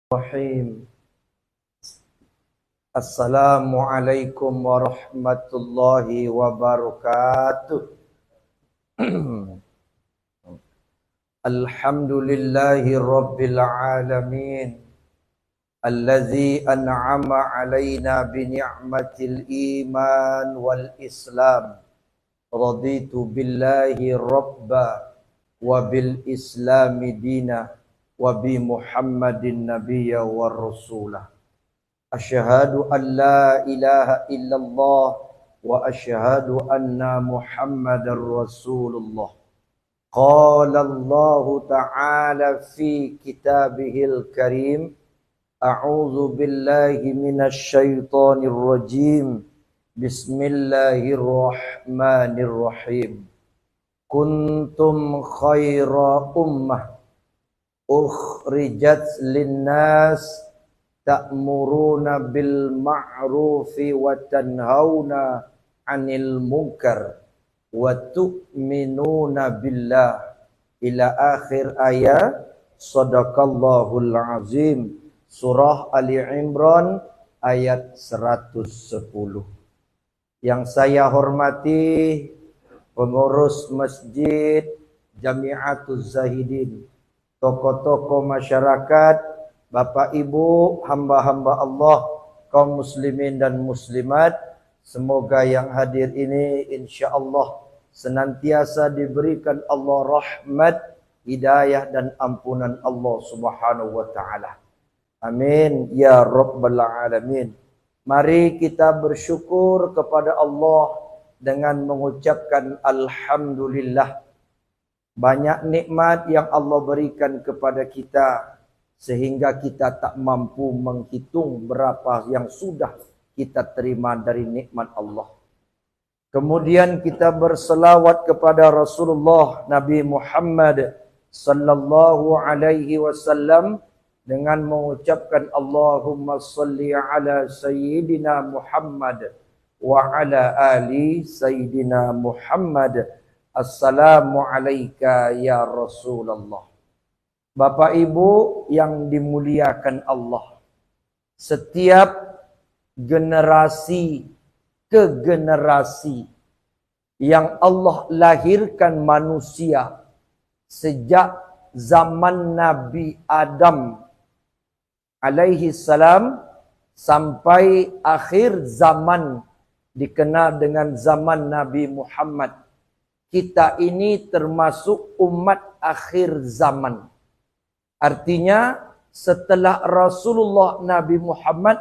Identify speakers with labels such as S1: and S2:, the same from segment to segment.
S1: Bismillahirrahmanirrahim. Assalamualaikum warahmatullahi wabarakatuh. Alhamdulillahi rabbil alamin, allazi an'ama alaina bi ni'matil iman wal islam. Raditu billahi rabba wa bil islami dina wa bi Muhammadin nabiyya wa rasulah. Asyhadu an la ilaha illallah wa asyhadu anna Muhammadar Rasulullah. Qala Allah ta'ala fi kitabihil karim, a'udzu billahi minasy syaithanir rajim. Bismillahirrahmanirrahim. Kuntum khaira ummah ukhrijat linnas ta'muruna bil ma'rufi wa tanhauna 'anil munkar wa tu'minuna billah ila akhir ayat. Shadaqallahul azim. Surah Ali Imran ayat 110. Yang saya hormati pengurus masjid Jami'atuz Zahidin, tokoh-tokoh masyarakat, Bapak Ibu, hamba-hamba Allah, kaum muslimin dan muslimat, semoga yang hadir ini insyaallah senantiasa diberikan Allah rahmat, hidayah dan ampunan Allah Subhanahu wa taala. Amin ya rabbal alamin. Mari kita bersyukur kepada Allah dengan mengucapkan alhamdulillah. Banyak nikmat yang Allah berikan kepada kita sehingga kita tak mampu menghitung berapa yang sudah kita terima dari nikmat Allah. Kemudian kita berselawat kepada Rasulullah Nabi Muhammad sallallahu alaihi wasallam dengan mengucapkan Allahumma salli ala sayyidina Muhammad wa ala ali sayyidina Muhammad. Assalamu alayka ya Rasulullah. Bapak Ibu yang dimuliakan Allah, setiap generasi ke generasi yang Allah lahirkan manusia sejak zaman Nabi Adam alaihi salam sampai akhir zaman dikenal dengan zaman Nabi Muhammad. Kita ini termasuk umat akhir zaman. Artinya setelah Rasulullah Nabi Muhammad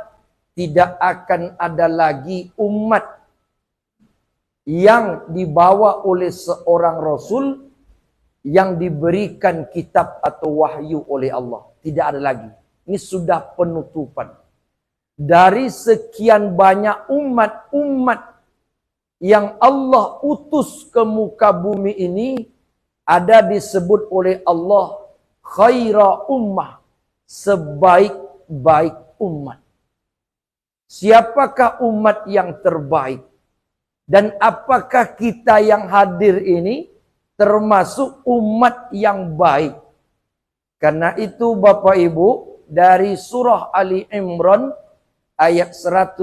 S1: tidak akan ada lagi umat yang dibawa oleh seorang Rasul yang diberikan kitab atau wahyu oleh Allah. Tidak ada lagi. Ini sudah penutupan. Dari sekian banyak umat-umat yang Allah utus ke muka bumi ini, ada disebut oleh Allah khaira ummah, sebaik-baik umat. Siapakah umat yang terbaik? Dan apakah kita yang hadir ini termasuk umat yang baik? Karena itu Bapak Ibu, dari surah Ali Imran ayat 110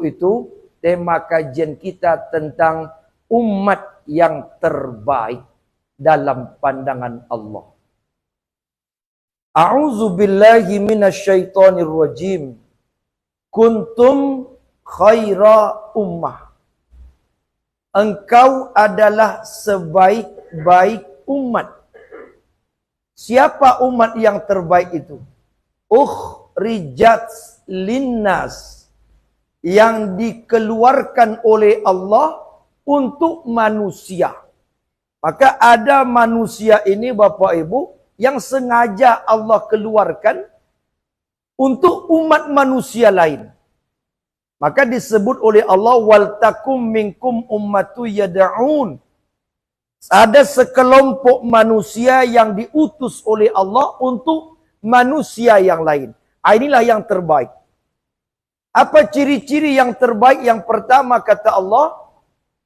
S1: itu tema kajian kita tentang umat yang terbaik dalam pandangan Allah. A'udzu billahi minasyaitonir rajim. Kuntum khaira ummah. Engkau adalah sebaik-baik umat. Siapa umat yang terbaik itu? Ukhrijat linnas, yang dikeluarkan oleh Allah untuk manusia. Maka ada manusia ini Bapak Ibu yang sengaja Allah keluarkan untuk umat manusia lain. Maka disebut oleh Allah wal takum minkum ummatu yad'un. Ada sekelompok manusia yang diutus oleh Allah untuk manusia yang lain. Inilah yang terbaik. Apa ciri-ciri yang terbaik? Yang pertama kata Allah,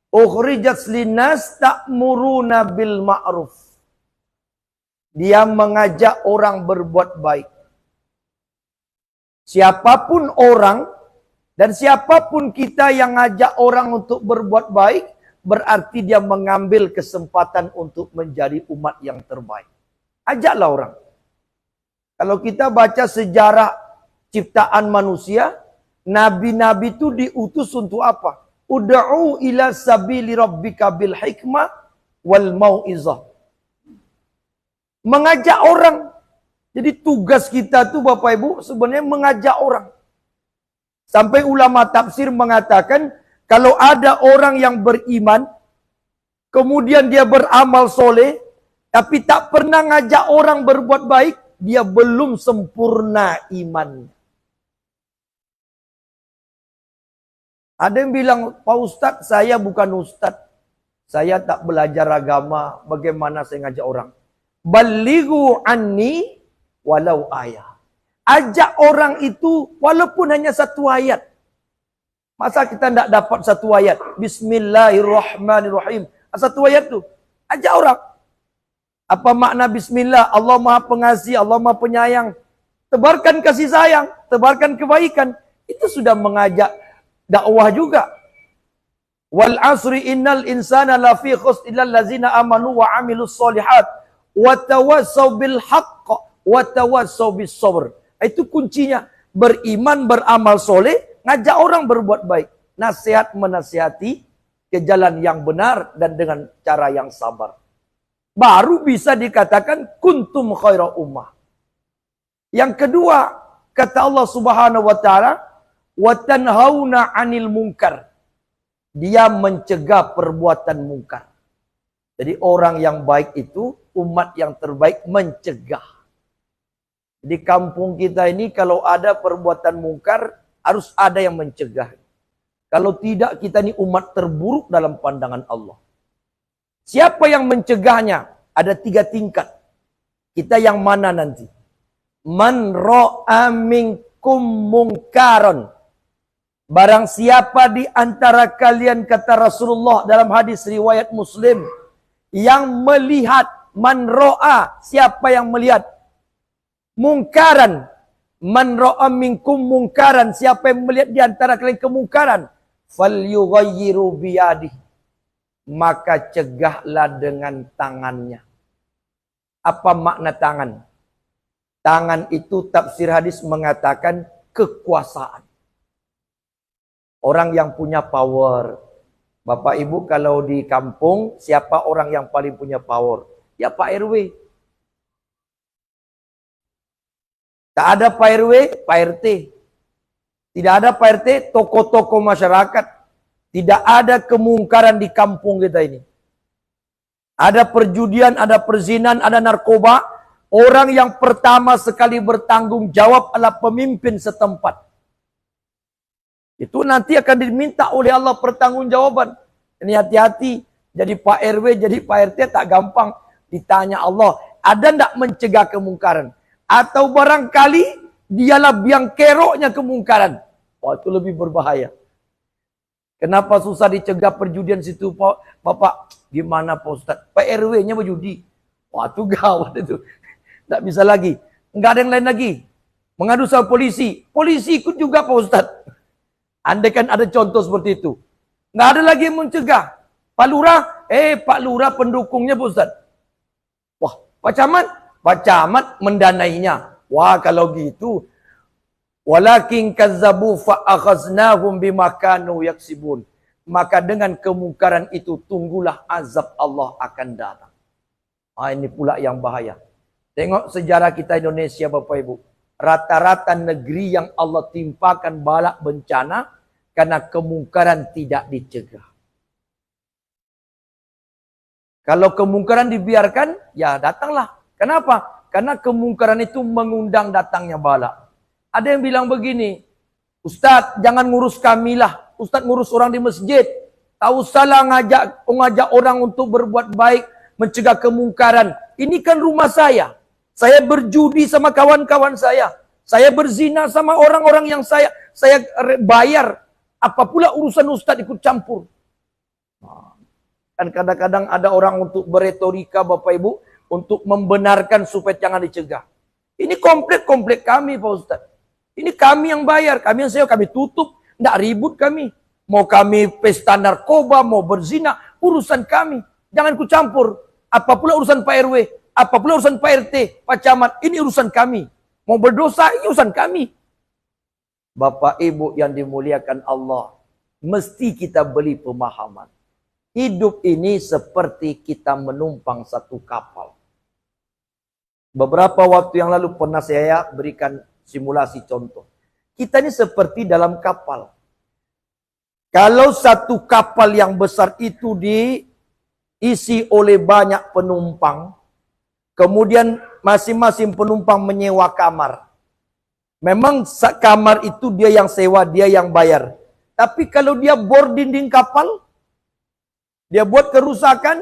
S1: ukhrijat linnas ta'muruna bil ma'ruf. Dia mengajak orang berbuat baik. Siapapun orang dan siapapun kita yang ngajak orang untuk berbuat baik, berarti dia mengambil kesempatan untuk menjadi umat yang terbaik. Ajaklah orang. Kalau kita baca sejarah ciptaan manusia, nabi-nabi itu diutus untuk apa? Ud'u ila sabili rabbika bil hikmah wal mau'izah. Mengajak orang. Jadi tugas kita tuh Bapak Ibu sebenarnya mengajak orang. Sampai ulama tafsir mengatakan kalau ada orang yang beriman, kemudian dia beramal soleh, tapi tak pernah ngajak orang berbuat baik, dia belum sempurna imannya. Ada yang bilang, Pak Ustadz, saya bukan Ustadz. Saya tak belajar agama, bagaimana saya ngajak orang? Balighu anni walau ayat. Ajak orang itu walaupun hanya satu ayat. Masa kita tidak dapat satu ayat? Bismillahirrahmanirrahim. Satu ayat tu. Ajak orang. Apa makna bismillah? Allah Maha Pengasih, Allah Maha Penyayang. Tebarkan kasih sayang, tebarkan kebaikan. Itu sudah mengajak dakwah juga. Wal asri innal insana lafi khusr illal ladzina amanu wa amilus solihat wa tawassaw bil haqq wa tawassaw bis sabr. Itu kuncinya. Beriman, beramal soleh, ngajak orang berbuat baik. Nasihat menasihati ke jalan yang benar dan dengan cara yang sabar. Baru bisa dikatakan kuntum khaira ummah. Yang kedua, kata Allah Subhanahu wa taala, wa tanhauna 'anil munkar. Dia mencegah perbuatan mungkar. Jadi orang yang baik itu, umat yang terbaik mencegah. Di kampung kita ini kalau ada perbuatan mungkar, harus ada yang mencegah. Kalau tidak, kita ini umat terburuk dalam pandangan Allah. Siapa yang mencegahnya? Ada 3 tingkat. Kita yang mana nanti? Man ra'a minkum mungkaron. Barang siapa di antara kalian, kata Rasulullah dalam hadis riwayat Muslim, yang melihat, man ra'a, siapa yang melihat? Mungkaran. Man ra'a minkum mungkaran. Siapa yang melihat di antara kalian kemungkaran. Falyughayyiru biyadih. Maka cegahlah dengan tangannya. Apa makna tangan? Tangan itu tafsir hadis mengatakan kekuasaan. Orang yang punya power. Bapak Ibu kalau di kampung, siapa orang yang paling punya power? Ya Pak RW. Tak ada Pak RW, Pak RT. Tidak ada Pak RT, tokoh-tokoh masyarakat. Tidak ada kemungkaran di kampung kita ini. Ada perjudian, ada perzinan, ada narkoba. Orang yang pertama sekali bertanggung jawab adalah pemimpin setempat. Itu nanti akan diminta oleh Allah pertanggungjawaban. Ini hati-hati. Jadi Pak RW, jadi Pak RT tak gampang. Ditanya Allah, ada tidak mencegah kemungkaran? Atau barangkali dialah biang keroknya kemungkaran. Wah, itu lebih berbahaya. Kenapa susah dicegah perjudian situ, Pak? Bapak, gimana Pak Ustadz? Pak RW-nya berjudi. Wah, itu gawat itu. Tak bisa lagi. Enggak ada yang lain lagi. Mengadu sama polisi. Polisi ikut juga Pak Ustadz. Andai kan ada contoh seperti itu. Enggak ada lagi yang mencegah. Pak Lurah, Pak Lurah pendukungnya Pak Ustadz. Wah, Pak Camat? Pak Camat mendanainya. Wah, kalau gitu. Walakin kazzabu fa'akhaznahum bima kanu yaksibun. Maka dengan kemungkaran itu tunggulah azab Allah akan datang. Ini pula yang bahaya. Tengok sejarah kita Indonesia Bapak Ibu. Rata-rata negeri yang Allah timpakan bala bencana karena kemungkaran tidak dicegah. Kalau kemungkaran dibiarkan, ya datanglah. Kenapa? Karena kemungkaran itu mengundang datangnya bala. Ada yang bilang begini, Ustadz jangan ngurus kamilah, Ustadz ngurus orang di masjid. Tak usahlah ngajak orang untuk berbuat baik, mencegah kemungkaran. Ini kan rumah saya. Saya berjudi sama kawan-kawan saya. Saya berzina sama orang-orang yang saya bayar. Apa pula urusan Ustadz ikut campur. Kan kadang-kadang ada orang untuk beretorika Bapak Ibu, untuk membenarkan supaya jangan dicegah. Ini komplek-komplek kami Pak Ustadz. Ini kami yang bayar, kami yang sewa, kami tutup. Tidak ribut kami. Mau kami pesta narkoba, mau berzina, urusan kami. Jangan ku campur. Apa pula urusan Pak RW, apa pula urusan Pak RT, Pak Camat, ini urusan kami. Mau berdosa, ini urusan kami. Bapak Ibu yang dimuliakan Allah, mesti kita beli pemahaman. Hidup ini seperti kita menumpang satu kapal. Beberapa waktu yang lalu pernah saya berikan simulasi contoh. Kita ini seperti dalam kapal. Kalau satu kapal yang besar itu diisi oleh banyak penumpang, kemudian masing-masing penumpang menyewa kamar. Memang kamar itu dia yang sewa, dia yang bayar. Tapi kalau dia bor dinding kapal, dia buat kerusakan,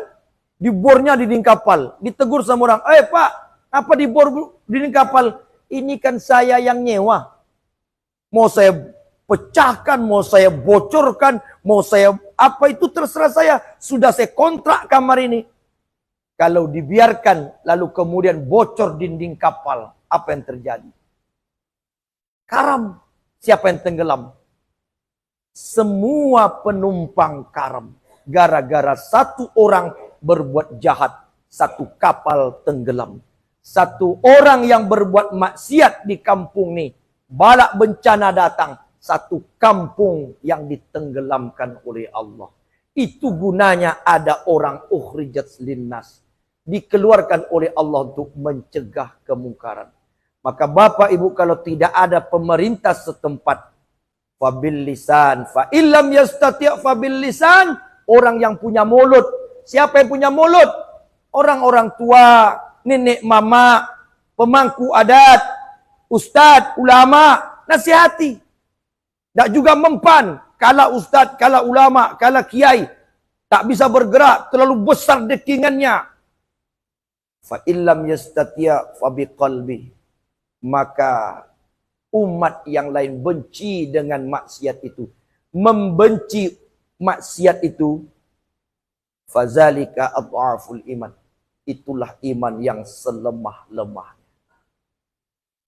S1: dibornya dinding kapal. Ditegur sama orang, Pak, apa dibor dinding kapal? Ini kan saya yang nyewa. Mau saya pecahkan, mau saya bocorkan, mau saya apa itu terserah saya. Sudah saya kontrak kamar ini. Kalau dibiarkan lalu kemudian bocor dinding kapal, apa yang terjadi? Karam. Siapa yang tenggelam? Semua penumpang karam. Gara-gara satu orang berbuat jahat, satu kapal tenggelam. Satu orang yang berbuat maksiat di kampung ini, balak bencana datang, satu kampung yang ditenggelamkan oleh Allah. Itu gunanya ada orang ukhrijat linnas, dikeluarkan oleh Allah untuk mencegah kemungkaran. Maka Bapak Ibu, kalau tidak ada pemerintah setempat, fabil lisan, fa illam yastati' fabil lisan, orang yang punya mulut. Siapa yang punya mulut? Orang-orang tua, nenek mama, pemangku adat, ustadz, ulama, nasihati. Tak juga mempan. Kala ustadz, kala ulama, kala kiai, tak bisa bergerak, terlalu besar dekingannya. Fa illam yastati' fa biqalbi. Maka umat yang lain benci dengan maksiat itu. Membenci maksiat itu. Fazalika adhaful iman. Itulah iman yang selemah-lemahnya.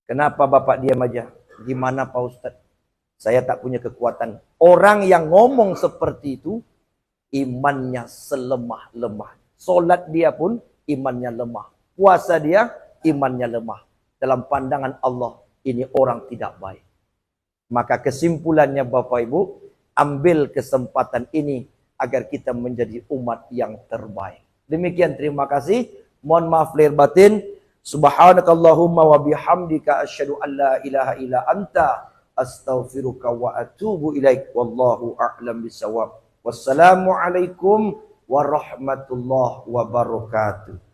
S1: Kenapa Bapak diam aja? Gimana Pak Ustaz? Saya tak punya kekuatan. Orang yang ngomong seperti itu, imannya selemah-lemah. Solat dia pun imannya lemah. Puasa dia imannya lemah. Dalam pandangan Allah, ini orang tidak baik. Maka kesimpulannya Bapak Ibu, ambil kesempatan ini agar kita menjadi umat yang terbaik. Demikian, terima kasih. Mohon maaf lahir batin. Subhanakallahumma wa bihamdika asyhadu an la ilaha illa anta astaghfiruka wa atubu ilaik. Wallahu a'lam bisawab. Wassalamualaikum warahmatullahi wabarakatuh.